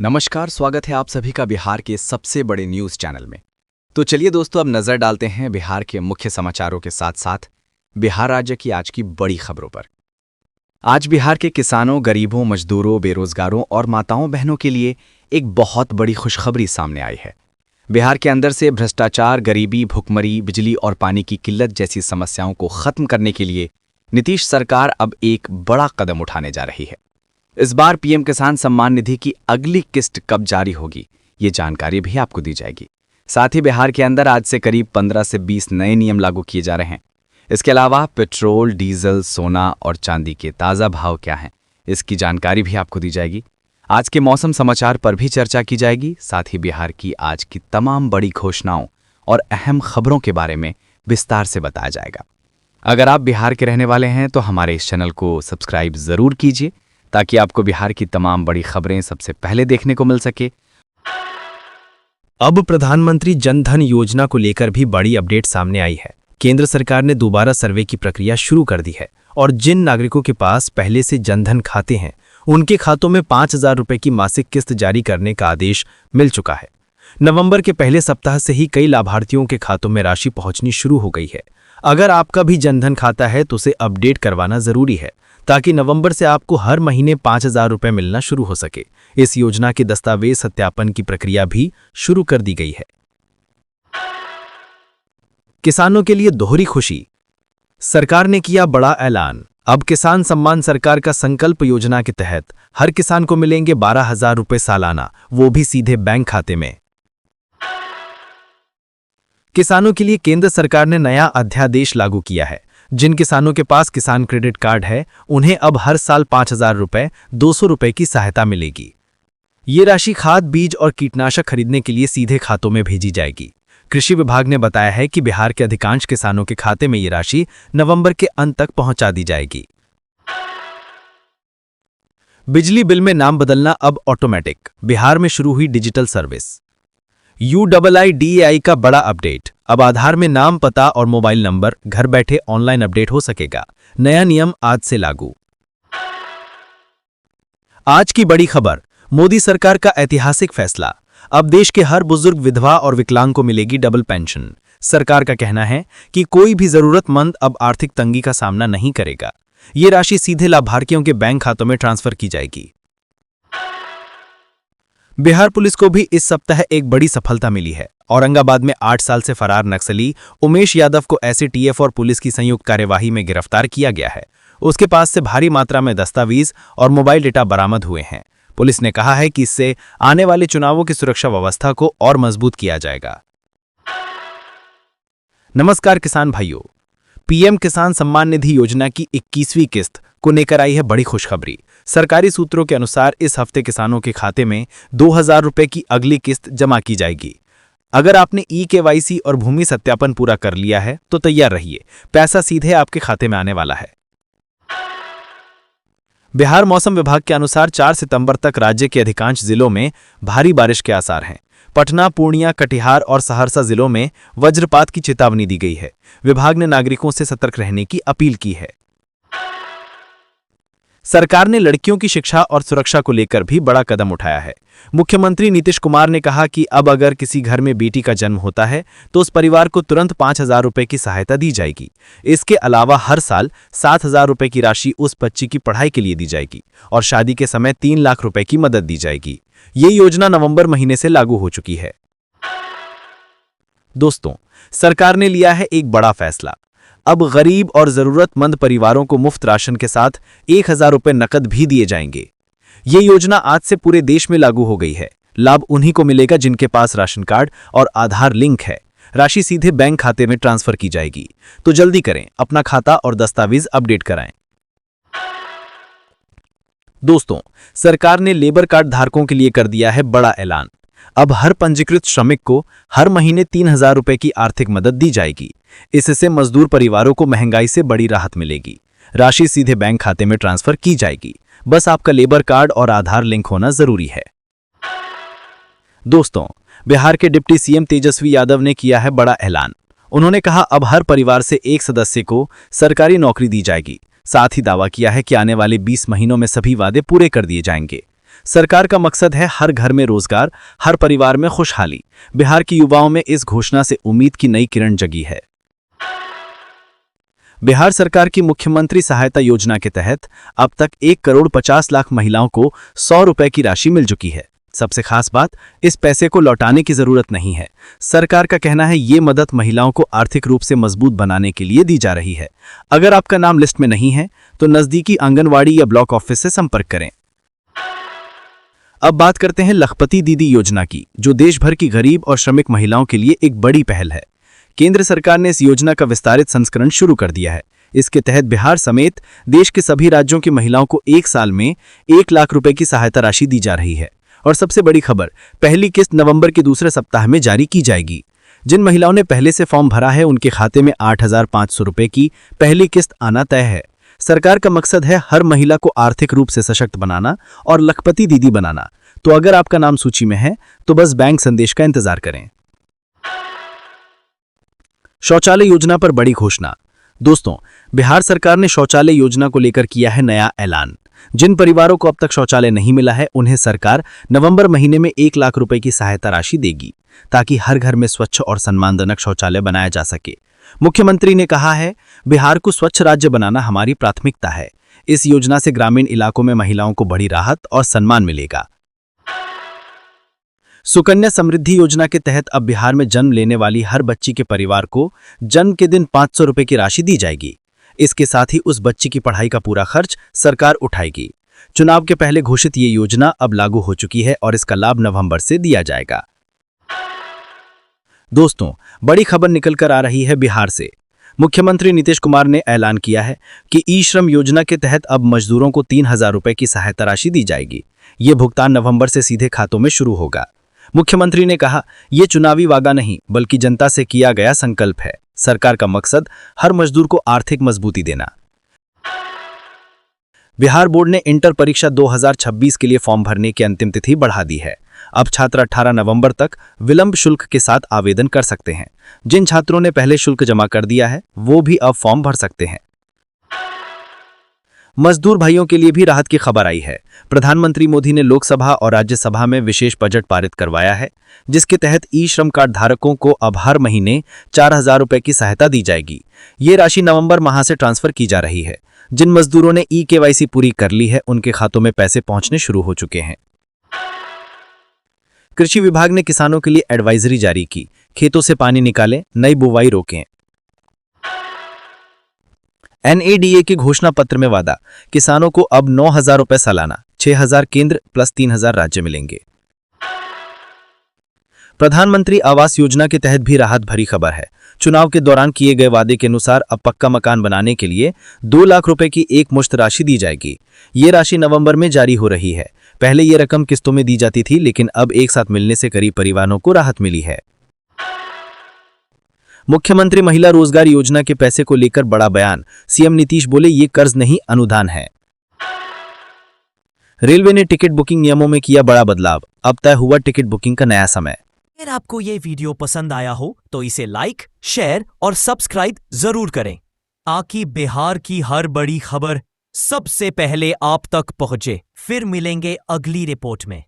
नमस्कार, स्वागत है आप सभी का बिहार के सबसे बड़े न्यूज़ चैनल में। तो चलिए दोस्तों, अब नज़र डालते हैं बिहार के मुख्य समाचारों के साथ साथ बिहार राज्य की आज की बड़ी खबरों पर। आज बिहार के किसानों, गरीबों, मजदूरों, बेरोजगारों और माताओं बहनों के लिए एक बहुत बड़ी खुशखबरी सामने आई है। बिहार के अंदर से भ्रष्टाचार, गरीबी, भुखमरी, बिजली और पानी की किल्लत जैसी समस्याओं को खत्म करने के लिए नीतीश सरकार अब एक बड़ा कदम उठाने जा रही है। इस बार पीएम किसान सम्मान निधि की अगली किस्त कब जारी होगी, ये जानकारी भी आपको दी जाएगी। साथ ही बिहार के अंदर आज से करीब 15 से 20 नए नियम लागू किए जा रहे हैं। इसके अलावा पेट्रोल, डीजल, सोना और चांदी के ताज़ा भाव क्या हैं, इसकी जानकारी भी आपको दी जाएगी। आज के मौसम समाचार पर भी चर्चा की जाएगी। साथ ही बिहार की आज की तमाम बड़ी घोषणाओं और अहम खबरों के बारे में विस्तार से बताया जाएगा। अगर आप बिहार के रहने वाले हैं तो हमारे इस चैनल को सब्सक्राइब ज़रूर कीजिए, ताकि आपको बिहार की तमाम बड़ी खबरें सबसे पहले देखने को मिल सके। अब प्रधानमंत्री जन धन योजना को लेकर भी बड़ी अपडेट सामने आई है। केंद्र सरकार ने दोबारा सर्वे की प्रक्रिया शुरू कर दी है और जिन नागरिकों के पास पहले से जनधन खाते हैं, उनके खातों में 5,000 रुपए की मासिक किस्त जारी करने का आदेश मिल चुका है। नवंबर के पहले सप्ताह से ही कई लाभार्थियों के खातों में राशि पहुंचनी शुरू हो गई है। अगर आपका भी जनधन खाता है तो उसे अपडेट करवाना जरूरी है, ताकि नवंबर से आपको हर महीने 5,000 रुपए मिलना शुरू हो सके। इस योजना के दस्तावेज सत्यापन की प्रक्रिया भी शुरू कर दी गई है। किसानों के लिए दोहरी खुशी, सरकार ने किया बड़ा ऐलान। अब किसान सम्मान सरकार का संकल्प योजना के तहत हर किसान को मिलेंगे 12,000 रुपए सालाना, वो भी सीधे बैंक खाते में। किसानों के लिए केंद्र सरकार ने नया अध्यादेश लागू किया है। जिन किसानों के पास किसान क्रेडिट कार्ड है, उन्हें अब हर साल 5,000 रुपए 200 रुपए की सहायता मिलेगी। ये राशि खाद, बीज और कीटनाशक खरीदने के लिए सीधे खातों में भेजी जाएगी। कृषि विभाग ने बताया है कि बिहार के अधिकांश किसानों के खाते में ये राशि नवंबर के अंत तक पहुंचा दी जाएगी। बिजली बिल में नाम बदलना अब ऑटोमेटिक, बिहार में शुरू हुई डिजिटल सर्विस। UIIDAI का बड़ा अपडेट। अब आधार में नाम, पता और मोबाइल नंबर घर बैठे ऑनलाइन अपडेट हो सकेगा। नया नियम आज से लागू। आज की बड़ी खबर, मोदी सरकार का ऐतिहासिक फैसला। अब देश के हर बुजुर्ग, विधवा और विकलांग को मिलेगी डबल पेंशन। सरकार का कहना है कि कोई भी जरूरतमंद अब आर्थिक तंगी का सामना नहीं करेगा। ये राशि सीधे लाभार्थियों के बैंक खातों में ट्रांसफर की जाएगी। बिहार पुलिस को भी इस सप्ताह एक बड़ी सफलता मिली है। औरंगाबाद में 8 साल से फरार नक्सली उमेश यादव को एसटीएफ और पुलिस की संयुक्त कार्यवाही में गिरफ्तार किया गया है। उसके पास से भारी मात्रा में दस्तावेज और मोबाइल डेटा बरामद हुए हैं। पुलिस ने कहा है कि इससे आने वाले चुनावों की सुरक्षा व्यवस्था को और मजबूत किया जाएगा। नमस्कार किसान भाइयों, पीएम किसान सम्मान निधि योजना की 21वीं किस्त को लेकर आई है बड़ी खुशखबरी। सरकारी सूत्रों के अनुसार इस हफ्ते किसानों के खाते में 2,000 रुपए की अगली किस्त जमा की जाएगी। अगर आपने KYC और भूमि सत्यापन पूरा कर लिया है तो तैयार रहिए, पैसा सीधे आपके खाते में आने वाला है। बिहार मौसम विभाग के अनुसार 4 सितंबर तक राज्य के अधिकांश जिलों में भारी बारिश के आसार हैं। पटना, पूर्णिया, कटिहार और सहरसा जिलों में वज्रपात की चेतावनी दी गई है। विभाग ने नागरिकों से सतर्क रहने की अपील की है। सरकार ने लड़कियों की शिक्षा और सुरक्षा को लेकर भी बड़ा कदम उठाया है। मुख्यमंत्री नीतीश कुमार ने कहा कि अब अगर किसी घर में बेटी का जन्म होता है तो उस परिवार को तुरंत 5,000 रुपए की सहायता दी जाएगी। इसके अलावा हर साल 7,000 रुपए की राशि उस बच्ची की पढ़ाई के लिए दी जाएगी और शादी के समय 3 लाख रुपए की मदद दी जाएगी। ये योजना नवंबर महीने से लागू हो चुकी है। दोस्तों, सरकार ने लिया है एक बड़ा फैसला। अब गरीब और जरूरतमंद परिवारों को मुफ्त राशन के साथ 1,000 रुपए नकद भी दिए जाएंगे। ये योजना आज से पूरे देश में लागू हो गई है। लाभ उन्हीं को मिलेगा जिनके पास राशन कार्ड और आधार लिंक है। राशि सीधे बैंक खाते में ट्रांसफर की जाएगी। तो जल्दी करें, अपना खाता और दस्तावेज अपडेट कराएं। दोस्तों, सरकार ने लेबर कार्ड धारकों के लिए कर दिया है बड़ा ऐलान। अब हर पंजीकृत श्रमिक को हर महीने 3,000 रुपए की आर्थिक मदद दी जाएगी। इससे मजदूर परिवारों को महंगाई से बड़ी राहत मिलेगी। राशि सीधे बैंक खाते में ट्रांसफर की जाएगी। बस आपका लेबर कार्ड और आधार लिंक होना जरूरी है। दोस्तों, बिहार के डिप्टी सीएम तेजस्वी यादव ने किया है बड़ा ऐलान। उन्होंने कहा अब हर परिवार से एक सदस्य को सरकारी नौकरी दी जाएगी। साथ ही दावा किया है कि आने वाले 20 महीनों में सभी वादे पूरे कर दिए जाएंगे। सरकार का मकसद है हर घर में रोजगार, हर परिवार में खुशहाली। बिहार के युवाओं में इस घोषणा से उम्मीद की नई किरण जगी है। बिहार सरकार की मुख्यमंत्री सहायता योजना के तहत अब तक 1,50,00,000 महिलाओं को 100 रुपए की राशि मिल चुकी है। सबसे खास बात, इस पैसे को लौटाने की जरूरत नहीं है। सरकार का कहना है ये मदद महिलाओं को आर्थिक रूप से मजबूत बनाने के लिए दी जा रही है। अगर आपका नाम लिस्ट में नहीं है तो नजदीकी आंगनवाड़ी या ब्लॉक ऑफिस से संपर्क करें। अब बात करते हैं लखपति दीदी योजना की, जो देश भर की गरीब और श्रमिक महिलाओं के लिए एक बड़ी पहल है। केंद्र सरकार ने इस योजना का विस्तारित संस्करण शुरू कर दिया है। इसके तहत बिहार समेत देश के सभी राज्यों की महिलाओं को 1 साल में 1 लाख रुपए की सहायता राशि दी जा रही है। और सबसे बड़ी खबर, पहली किस्त नवंबर के दूसरे सप्ताह में जारी की जाएगी। जिन महिलाओं ने पहले से फॉर्म भरा है उनके खाते में 8,500 रुपए की पहली किस्त आना तय है। सरकार का मकसद है हर महिला को आर्थिक रूप से सशक्त बनाना और लखपति दीदी बनाना। तो अगर आपका नाम सूची में है तो बस बैंक संदेश का इंतजार करें। शौचालय योजना पर बड़ी घोषणा। दोस्तों, बिहार सरकार ने शौचालय योजना को लेकर किया है नया ऐलान। जिन परिवारों को अब तक शौचालय नहीं मिला है उन्हें सरकार नवंबर महीने में 1 लाख रुपए की सहायता राशि देगी, ताकि हर घर में स्वच्छ और सम्मानजनक शौचालय बनाया जा सके। मुख्यमंत्री ने कहा है, बिहार को स्वच्छ राज्य बनाना हमारी प्राथमिकता है। इस योजना से ग्रामीण इलाकों में महिलाओं को बड़ी राहत और सम्मान मिलेगा। सुकन्या समृद्धि योजना के तहत अब बिहार में जन्म लेने वाली हर बच्ची के परिवार को जन्म के दिन 500 रुपए की राशि दी जाएगी। इसके साथ ही उस बच्ची की पढ़ाई का पूरा खर्च सरकार उठाएगी। चुनाव के पहले घोषित ये योजना अब लागू हो चुकी है और इसका लाभ नवंबर से दिया जाएगा। दोस्तों, बड़ी खबर निकलकर आ रही है बिहार से। मुख्यमंत्री नीतीश कुमार ने ऐलान किया है कि ई श्रम योजना के तहत अब मजदूरों को 3,000 रुपए की सहायता राशि दी जाएगी। ये भुगतान नवंबर से सीधे खातों में शुरू होगा। मुख्यमंत्री ने कहा, ये चुनावी वादा नहीं बल्कि जनता से किया गया संकल्प है। सरकार का मकसद हर मजदूर को आर्थिक मजबूती देना। बिहार बोर्ड ने इंटर परीक्षा 2026 के लिए फॉर्म भरने की अंतिम तिथि बढ़ा दी है। अब छात्र 18 नवंबर तक विलंब शुल्क के साथ आवेदन कर सकते हैं। जिन छात्रों ने पहले शुल्क जमा कर दिया है वो भी अब फॉर्म भर सकते हैं। मजदूर भाइयों के लिए भी राहत की खबर आई है। प्रधानमंत्री मोदी ने लोकसभा और राज्यसभा में विशेष बजट पारित करवाया है, जिसके तहत ई श्रम कार्ड धारकों को अब हर महीने 4,000 रुपए की सहायता दी जाएगी। ये राशि नवंबर माह से ट्रांसफर की जा रही है। जिन मजदूरों ने KYC पूरी कर ली है उनके खातों में पैसे पहुंचने शुरू हो चुके हैं। कृषि विभाग ने किसानों के लिए एडवाइजरी जारी की। खेतों से पानी निकालें, नई बुवाई रोकें। NADA के घोषणा पत्र में वादा, किसानों को अब 9,000 रुपए सालाना, 6,000 केंद्र प्लस 3,000 राज्य मिलेंगे। प्रधानमंत्री आवास योजना के तहत भी राहत भरी खबर है। चुनाव के दौरान किए गए वादे के अनुसार अब पक्का मकान बनाने के लिए 2 लाख रुपए की एक मुश्त राशि दी जाएगी। ये राशि नवंबर में जारी हो रही है। पहले ये रकम किस्तों में दी जाती थी, लेकिन अब एक साथ मिलने से गरीब परिवारों को राहत मिली है। मुख्यमंत्री महिला रोजगार योजना के पैसे को लेकर बड़ा बयान। सीएम नीतीश बोले, ये कर्ज नहीं अनुदान है। रेलवे ने टिकट बुकिंग नियमों में किया बड़ा बदलाव। अब तय हुआ टिकट बुकिंग का नया समय। अगर आपको ये वीडियो पसंद आया हो तो इसे लाइक, शेयर और सब्सक्राइब जरूर करें, ताकि बिहार की हर बड़ी खबर सबसे पहले आप तक पहुंचे। फिर मिलेंगे अगली रिपोर्ट में।